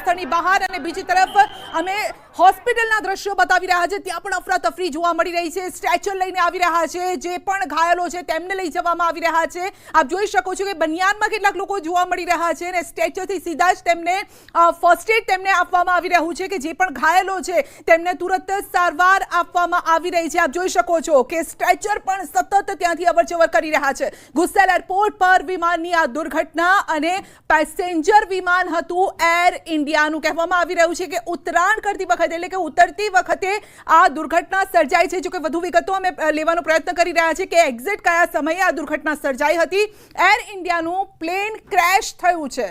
ઘટનાસ્થળની બહાર અને બીજી તરફ અમે હોસ્પિટલના દ્રશ્યો બતાવી રહ્યા છે, ત્યાં પણ અફરાતફરી જોવા મળી રહી છે। સ્ટ્રેચર લઈને આવી રહ્યા છે, જે પણ ઘાયલો છે તેમને લઈ જવામાં આવી રહ્યા છે। આપ જોઈ શકો છો કે બનિયાનમાં કેટલાક લોકો જોવા મળી રહ્યા છે અને સ્ટ્રેચરથી સીધા જ તેમને ફર્સ્ટ એડ તેમને આપવામાં આવી રહ્યું છે કે જે પણ ઘાયલો છે તેમને તુરંત સારવાર આપવામાં આવી રહી છે। આપ જોઈ શકો છો કે સ્ટ્રેચર પણ સતત ત્યાંથી અવરજવર કરી રહ્યા છે। ગુસ્સેલ એરપોર્ટ પર વિમાનની આ દુર્ઘટના અને પેસેન્જર વિમાન હતું એર ઇન્ડિયાનું। કહેવામાં આવી રહ્યું છે કે ઉતરાણ કરતી વખતે એટલે કે ઉતરતી વખતે આ દુર્ઘટના સર્જાઈ છે। જો કે વધુ વિગતો અમે લેવાનો પ્રયત્ન કરી રહ્યા છીએ કે એક્ઝેક્ટ કયા સમયે આ દુર્ઘટના સર્જાઈ હતી। એર ઇન્ડિયાનું પ્લેન ક્રેશ થયું છે,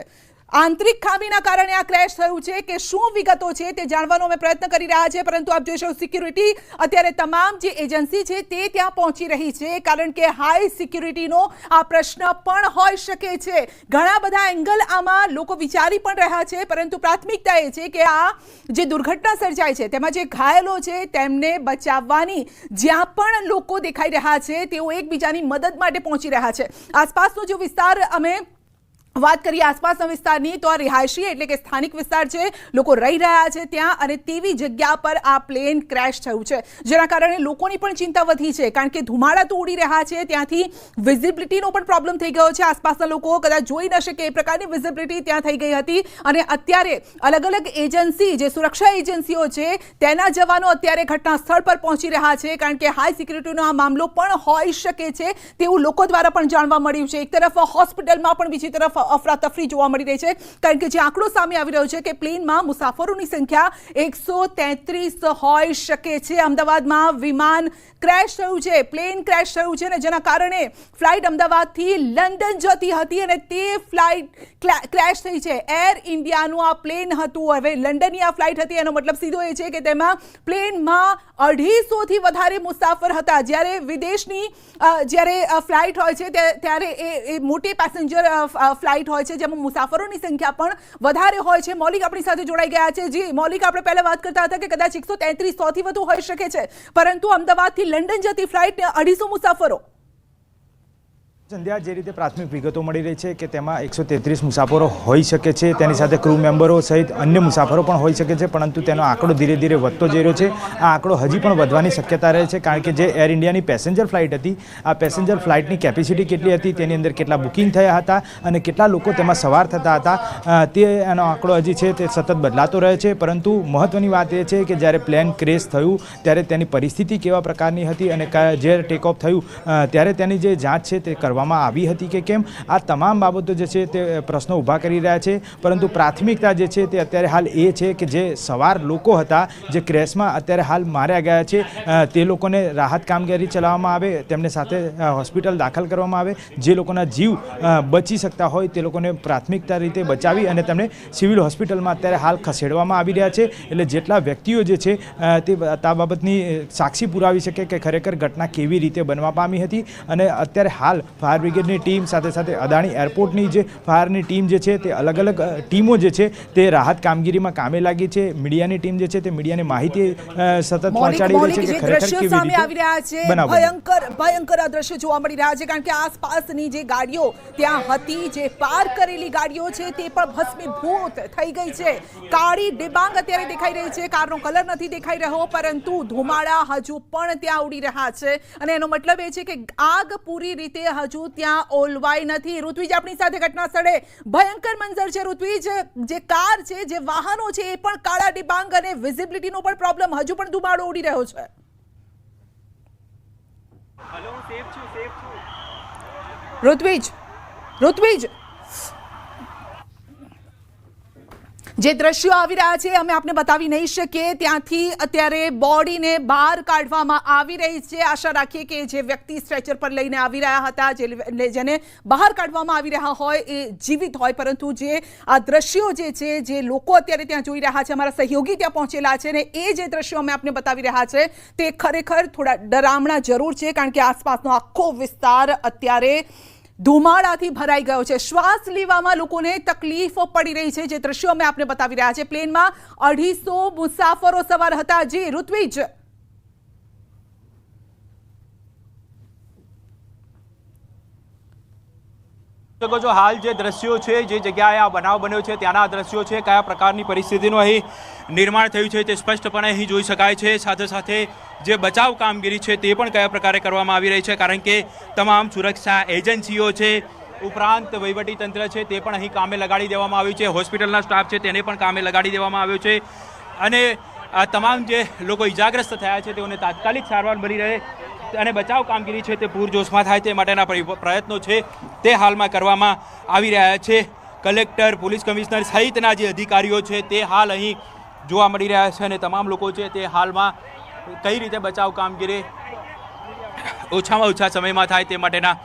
આંતરિક ખામીના કારણે આ ક્રેશ થયું છે કે શું વિગતો છે તે જાણવાનો અમે પ્રયત્ન કરી રહ્યા છીએ। પરંતુ આપ જોઈ શકો સિક્યુરિટી અત્યારે તમામ જે એજન્સી છે તે ત્યાં પહોંચી રહી છે, કારણ કે હાઈ સિક્યુરિટીનો આ પ્રશ્ન પણ હોઈ શકે છે। ઘણા બધા એંગલ આમાં લોકો વિચારી પણ રહ્યા છે, પરંતુ પ્રાથમિકતા એ છે કે આ જે દુર્ઘટના સર્જાય છે તેમાં જે ઘાયલો છે તેમને બચાવવાની જ્યાં પણ લોકો દેખાઈ રહ્યા છે તેઓ એકબીજાની મદદ માટે પહોંચી રહ્યા છે। આસપાસનો જે વિસ્તાર અમે વાત કરીએ આસપાસના વિસ્તારની તો આ રિહાયશી એટલે કે સ્થાનિક વિસ્તાર છે, લોકો રહી રહ્યા છે ત્યાં, અને તેવી જગ્યા પર આ પ્લેન ક્રેશ થયું છે, જેના કારણે લોકોની પણ ચિંતા વધી છે, કારણ કે ધુમાડા તો ઉડી રહ્યા છે, ત્યાંથી વિઝિબિલિટીનો પણ પ્રોબ્લેમ થઈ ગયો છે। આસપાસના લોકો કદાચ જોઈ ન શકે એ પ્રકારની વિઝિબિલિટી ત્યાં થઈ ગઈ હતી, અને અત્યારે અલગ અલગ એજન્સી જે સુરક્ષા એજન્સીઓ છે તેના જવાનો અત્યારે ઘટના સ્થળ પર પહોંચી રહ્યા છે, કારણ કે હાઈ સિક્યુરિટીનો આ મામલો પણ હોઈ શકે છે તેવું લોકો દ્વારા પણ જાણવા મળ્યું છે। એક તરફ હોસ્પિટલમાં પણ બીજી તરફ અફરાતફરી જોવા મળી રહી છે, કારણ કે જે આંકડો સામે આવી રહ્યો છે કે પ્લેનમાં મુસાફરોની સંખ્યા 133 હોઈ શકે છે। અમદાવાદમાં વિમાન ક્રેશ થયું છે, પ્લેન ક્રેશ થયું છે, અને જેના કારણે ફ્લાઇટ અમદાવાદથી લંડન જતી હતી અને તે ફ્લાઇટ ક્રેશ થઈ છે। એર ઇન્ડિયાનું આ પ્લેન હતું, હવે લંડનની આ ફ્લાઇટ હતી, એનો મતલબ સીધો એ છે કે તેમાં પ્લેનમાં 250થી વધારે મુસાફર હતા। જ્યારે વિદેશની જ્યારે ફ્લાઇટ હોય છે ત્યારે એ મોટી પેસેન્જર ફ્લાઇટ હોય છે, જેમાં મુસાફરોની સંખ્યા પણ વધારે હોય છે। મૌલિક આપણી સાથે જોડાઈ ગયા છે। જી મૌલિક, આપણે પહેલા વાત કરતા હતા કે કદાચ 133 100થી વધુ હોઈ શકે છે, પરંતુ અમદાવાદથી લંડન જતી ફ્લાઇટ 250 મુસાફરો। સંધ્યા, જે રીતે પ્રાથમિક વિગતો મળી રહી છે કે તેમાં 133 મુસાફરો હોઈ શકે છે, તેની સાથે ક્રૂ મેમ્બરો સહિત અન્ય મુસાફરો પણ હોઈ શકે છે, પરંતુ તેનો આંકડો ધીરે ધીરે વધતો જઈ રહ્યો છે। આ આંકડો હજી પણ વધવાની શક્યતા રહે છે, કારણ કે જે એર ઇન્ડિયાની પેસેન્જર ફ્લાઇટ હતી, આ પેસેન્જર ફ્લાઇટની કેપેસિટી કેટલી હતી, તેની અંદર કેટલા બુકિંગ થયા હતા અને કેટલા લોકો તેમાં સવાર થતા હતા, તેનો આંકડો હજી છે તે સતત બદલાતો રહે છે। પરંતુ મહત્ત્વની વાત એ છે કે જ્યારે પ્લેન ક્રેશ થયું ત્યારે તેની પરિસ્થિતિ કેવા પ્રકારની હતી અને જ્યારે ટેક ઓફ થયું ત્યારે તેની જે જાંચ છે તે કરવામાં આવી હતી કે કેમ, આ તમામ બાબતો જે છે તે પ્રશ્નો ઊભા કરી રહ્યા છે। પરંતુ પ્રાથમિકતા જે છે તે અત્યારે હાલ એ છે કે જે સવાર લોકો હતા જે ક્રેશમાં અત્યારે હાલ માર્યા ગયા છે, તે લોકોને રાહત કામગીરી ચલાવવામાં આવે, તેમને સાથે હોસ્પિટલ દાખલ કરવામાં આવે, જે લોકોના જીવ બચી શકતા હોય તે લોકોને પ્રાથમિકતા રીતે બચાવી અને તેમને સિવિલ હોસ્પિટલમાં અત્યારે હાલ ખસેડવામાં આવી રહ્યા છે। એટલે જેટલા વ્યક્તિઓ જે છે તે આ બાબતની સાક્ષી પુરાવી શકે કે ખરેખર ઘટના કેવી રીતે બનવા પામી હતી, અને અત્યારે હાલ ફાયર બ્રિગેડની ટીમ સાથે સાથે અદાણી એરપોર્ટની જે ફાયરની ટીમ જે છે તે અલગ અલગ ટીમો જે છે તે રાહત કામગીરીમાં કામે લાગી છે। મીડિયાની ટીમ જે છે તે મીડિયાને માહિતી સતત પહોંચાડી રહી છે કે ખરેખર કેવી રીતે આવી રહ્યા છે। ભયંકર દ્રશ્યો જોવા મળી રહ્યા છે, કારણ કે આસપાસની જે ગાડીઓ ત્યાં હતી, જે પાર્ક કરેલી ગાડીઓ છે તે પણ ભસ્મીભૂત થઈ ગઈ છે। કાળી ડિબાંગ અત્યારે દેખાઈ રહી છે, કારનો કલર નથી દેખાઈ રહ્યો, પરંતુ ધુમાડા હજુ પણ ત્યાં ઉડી રહ્યા છે, અને એનો મતલબ એ છે કે આગ પૂરી રીતે હજુ ત્યાં ઓલવાઈ નથી। ઋત્વિજ આપણી સાથે ઘટના સ્થળે, ભયંકર મંજર છે ઋત્વિજ, જે કાર છે, જે વાહનો છે એ પણ કાળા ડિબાંગ અને વિઝિબિલિટીનો પણ પ્રોબ્લેમ, હજુ પણ ધુમાડો ઉડી રહ્યો છે। ઋત્વિજ જે દ્રશ્યો આવી રહ્યા છે અમે આપને બતાવી નહીં શકીએ, ત્યાંથી અત્યારે બોડીને બહાર કાઢવામાં આવી રહી છે। આશા રાખીએ કે જે વ્યક્તિ સ્ટ્રેચર પર લઈને આવી રહ્યા હતા, જેને બહાર કાઢવામાં આવી રહ્યા હોય એ જીવિત હોય, પરંતુ જે આ દ્રશ્યો જે છે, જે લોકો અત્યારે ત્યાં જોઈ રહ્યા છે, અમારા સહયોગી ત્યાં પહોંચેલા છે, અને એ જે દ્રશ્યો અમે આપને બતાવી રહ્યા છે તે ખરેખર થોડા ડરામણા જરૂર છે, કારણ કે આસપાસનો આખો વિસ્તાર અત્યારે ધુમાડાથી ભરાઈ ગયો છે। શ્વાસ લેવામાં લોકોને તકલીફો પડી રહી છે, જે દ્રશ્યો અમે આપને બતાવી રહ્યા છે। પ્લેનમાં 250 મુસાફરો સવાર હતા। જી ઋત્વિજ, શકો છો હાલ જે દ્રશ્યો છે, જે જગ્યાએ આ બનાવ બન્યો છે ત્યાંના દ્રશ્યો છે, કયા પ્રકારની પરિસ્થિતિનું અહીં નિર્માણ થયું છે તે સ્પષ્ટપણે અહીં જોઈ શકાય છે. સાથે સાથે જે બચાવ કામગીરી છે તે પણ કયા પ્રકારે કરવામાં આવી રહી છે, કારણ કે તમામ સુરક્ષા એજન્સીઓ છે, ઉપરાંત વહીવટીતંત્ર છે તે પણ અહીં કામે લગાડી દેવામાં આવ્યું છે. હોસ્પિટલના સ્ટાફ છે તેને પણ કામે લગાડી દેવામાં આવ્યો છે અને આ તમામ જે લોકો ઇજાગ્રસ્ત થયા છે તેઓને તાત્કાલિક સારવાર મળી રહે અને બચાવ કામગીરી છે તે પૂરજોશમાં થાય તે માટેના પ્રયત્નો છે તે હાલમાં કરવામાં આવી રહ્યા છે. કલેક્ટર, પોલીસ કમિશનર સહિતના જે અધિકારીઓ છે તે હાલ અહીં જોવા મળી રહ્યા છે અને તમામ લોકો છે તે હાલમાં કઈ રીતે બચાવ કામગીરી ઓછામાં ઓછા સમયમાં થાય તે માટેના